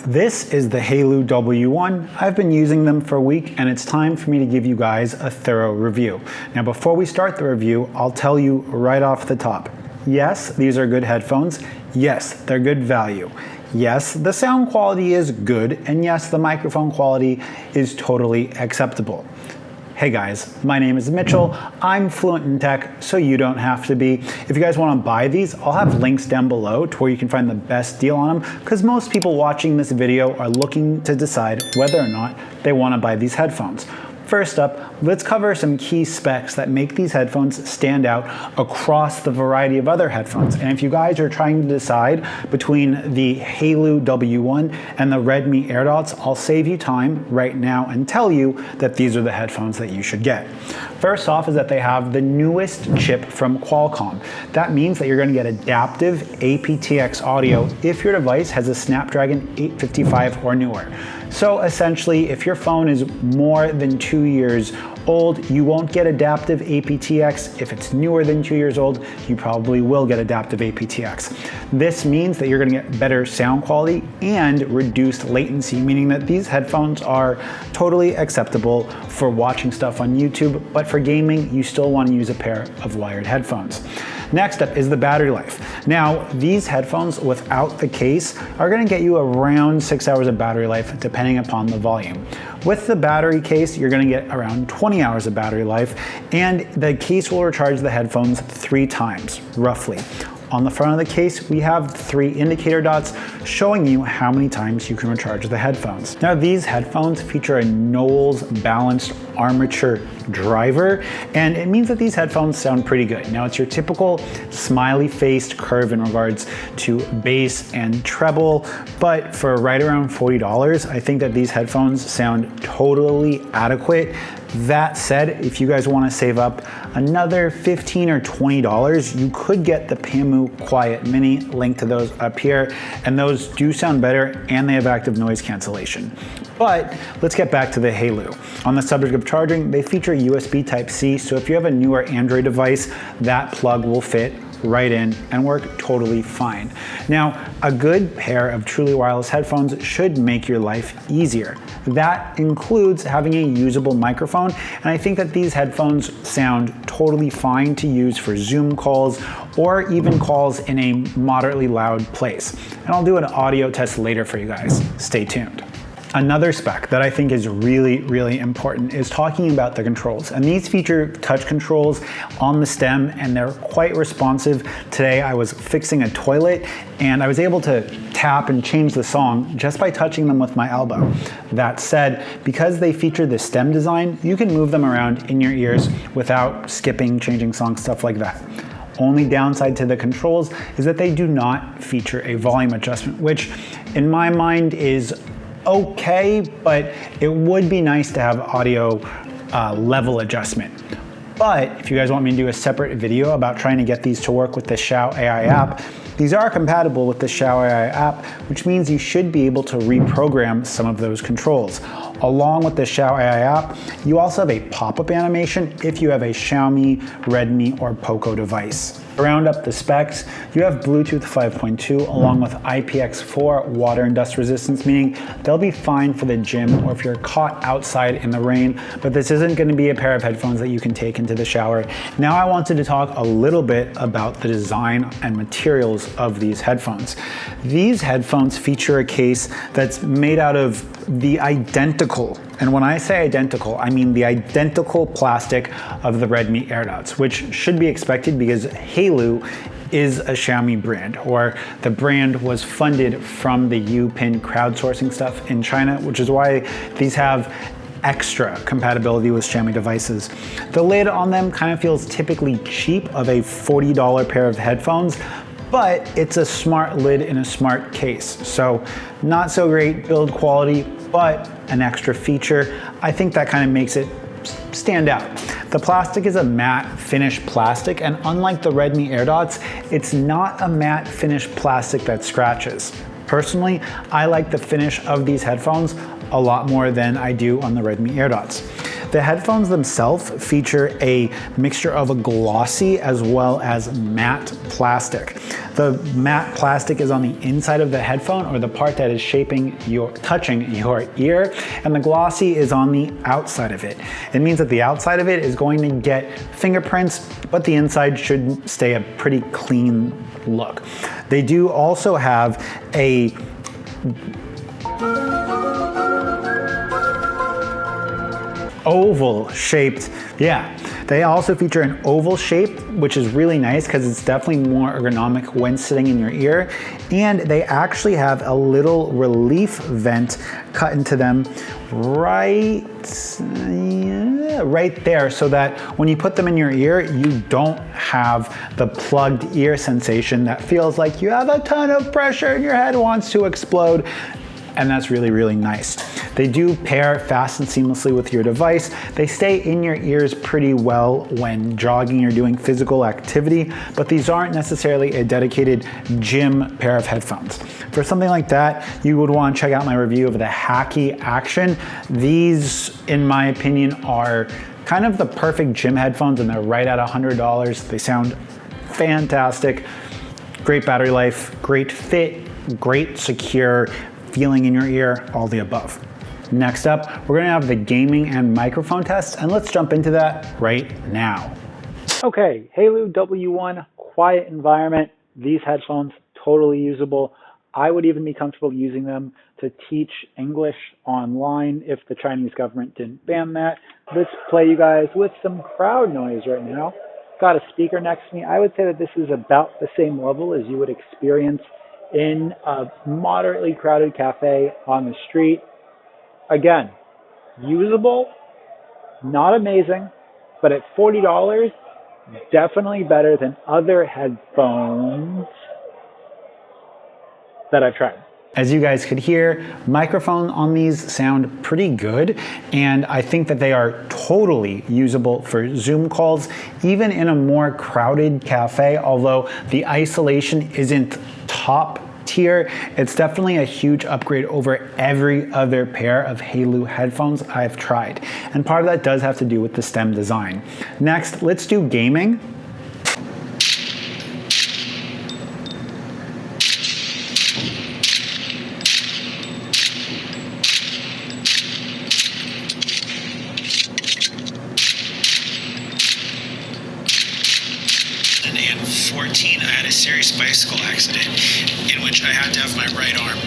This is the Haylou W1. I've been using them for a week and it's time for me to give you guys a thorough review. Now before we start the review, I'll tell you right off the top. Yes, these are good headphones. Yes, they're good value. Yes, the sound quality is good, and yes, the microphone quality is totally acceptable. Hey guys, my name is Mitchell. I'm fluent in tech, so you don't have to be. If you guys want to buy these, I'll have links down below to where you can find the best deal on them, because most people watching this video are looking to decide whether or not they want to buy these headphones. First up, let's cover some key specs that make these headphones stand out across the variety of other headphones. And if you guys are trying to decide between the Haylou W1 and the Redmi Airdots, I'll save you time right now and tell you that these are the headphones that you should get. First off is that they have the newest chip from Qualcomm. That means that you're going to get adaptive aptX audio if your device has a Snapdragon 855 or newer. So essentially, if your phone is more than 2 years old, you won't get adaptive aptX. If it's newer than 2 years old, you probably will get adaptive aptX. This means that you're going to get better sound quality and reduced latency, meaning that these headphones are totally acceptable for watching stuff on YouTube, but for gaming, you still want to use a pair of wired headphones. Next up is the battery life. Now, these headphones without the case are going to get you around 6 hours of battery life depending upon the volume. With the battery case, you're going to get around 20 hours of battery life, and the case will recharge the headphones 3 times, roughly. On the front of the case, we have 3 indicator dots showing you how many times you can recharge the headphones. Now, these headphones feature a knowles balanced armature driver, and it means that these headphones sound pretty good. Now, it's your typical smiley-faced curve in regards to bass and treble, but for right around $40, I think that these headphones sound totally adequate. That said, if you guys want to save up another $15 or $20, you could get the Pamu Quiet Mini, link to those up here, and those do sound better and they have active noise cancellation. But let's get back to the Haylou. On the subject of charging, they feature USB Type-C, so if you have a newer Android device, that plug will fit right in and work totally fine. Now, a good pair of truly wireless headphones should make your life easier. That includes having a usable microphone, and I think that these headphones sound totally fine to use for Zoom calls or even calls in a moderately loud place. And I'll do an audio test later for you guys. Stay tuned. Another spec that I think is really important is talking about the controls. And these feature touch controls on the stem and they're quite responsive. Today I was fixing a toilet and I was able to tap and change the song just by touching them with my elbow. That said, because they feature the stem design, you can move them around in your ears without skipping, changing songs, stuff like that. Only downside to the controls is that they do not feature a volume adjustment, which in my mind is okay, but it would be nice to have audio level adjustment. But if you guys want me to do a separate video about trying to get these to work with the Xiao AI app, these are compatible with the Xiao AI app, which means you should be able to reprogram some of those controls. Along with the Xiao AI app, you also have a pop-up animation if you have a Xiaomi, Redmi, or Poco device. To round up the specs, you have Bluetooth 5.2 along with IPX4 water and dust resistance, meaning they'll be fine for the gym or if you're caught outside in the rain, but this isn't going to be a pair of headphones that you can take into the shower. Now I wanted to talk a little bit about the design and materials of these headphones. These headphones feature a case that's made out of the identical, and when I say identical, I mean the identical plastic of the Redmi Airdots, which should be expected because Haylou is a Xiaomi brand, or the brand was funded from the Upin crowdsourcing stuff in China, which is why these have extra compatibility with Xiaomi devices. The lid on them kind of feels typically cheap of a $40 pair of headphones, but it's a smart lid in a smart case. So not so great build quality, but an extra feature. I think that kind of makes it stand out. The plastic is a matte finish plastic, and unlike the Redmi Airdots, it's not a matte finish plastic that scratches. Personally, I like the finish of these headphones a lot more than I do on the Redmi Airdots. The headphones themselves feature a mixture of a glossy as well as matte plastic. The matte plastic is on the inside of the headphone, or the part that is touching your ear, and the glossy is on the outside of it. It means that the outside of it is going to get fingerprints, but the inside should stay a pretty clean look. They do also have a oval shaped, they also feature an oval shape, which is really nice because it's definitely more ergonomic when sitting in your ear. And they actually have a little relief vent cut into them right there, so that when you put them in your ear, you don't have the plugged ear sensation that feels like you have a ton of pressure and your head wants to explode. And that's really, really nice. They do pair fast and seamlessly with your device. They stay in your ears pretty well when jogging or doing physical activity, but these aren't necessarily a dedicated gym pair of headphones. For something like that, you would want to check out my review of the Hacky Action. These, in my opinion, are kind of the perfect gym headphones, and they're right at $100. They sound fantastic. Great battery life, great fit, great secure feeling in your ear, all the above. Next up, we're gonna have the gaming and microphone test, and let's jump into that right now. Okay, Haylou W1, quiet environment. These headphones, totally usable. I would even be comfortable using them to teach English online if the Chinese government didn't ban that. Let's play you guys with some crowd noise right now. Got a speaker next to me. I would say that this is about the same level as you would experience in a moderately crowded cafe on the street. Again, usable, not amazing, but at $40, definitely better than other headphones that I've tried. As you guys could hear, microphone on these sound pretty good, and I think that they are totally usable for Zoom calls, even in a more crowded cafe, although the isolation isn't top tier. It's definitely a huge upgrade over every other pair of Haylou headphones I've tried, and part of that does have to do with the stem design. Next, let's do gaming. And 14, I had a serious bicycle accident in which I had to have my right arm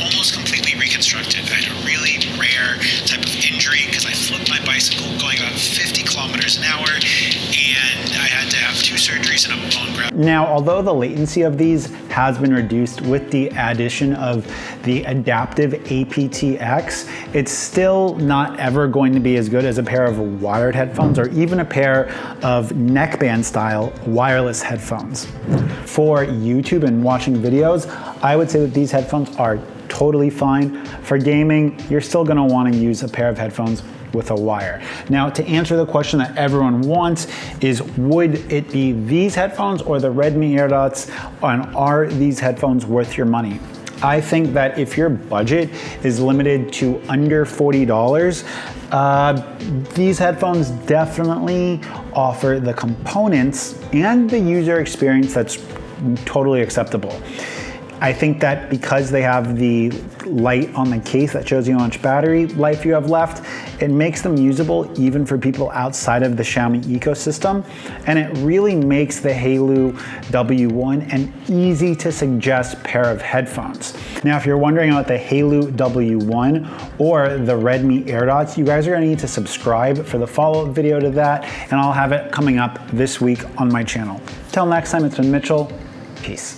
almost completely reconstructed. I had a really rare type of injury because I flipped my bicycle going about 50 kilometers an hour, and I had to have 2 surgeries and a bone graft. Now, although the latency of these has been reduced with the addition of the adaptive aptX, it's still not ever going to be as good as a pair of wired headphones or even a pair of neckband style wireless headphones. For YouTube and watching videos, I would say that these headphones are totally fine. For gaming, you're still gonna wanna use a pair of headphones with a wire. Now, to answer the question that everyone wants is, would it be these headphones or the Redmi Airdots, and are these headphones worth your money? I think that if your budget is limited to under $40, these headphones definitely offer the components and the user experience that's totally acceptable. I think that because they have the light on the case that shows you how much battery life you have left, it makes them usable even for people outside of the Xiaomi ecosystem, and it really makes the Haylou W1 an easy to suggest pair of headphones. Now, if you're wondering about the Haylou W1 or the Redmi Airdots, you guys are gonna need to subscribe for the follow-up video to that, and I'll have it coming up this week on my channel. Till next time, it's been Mitchell. Peace.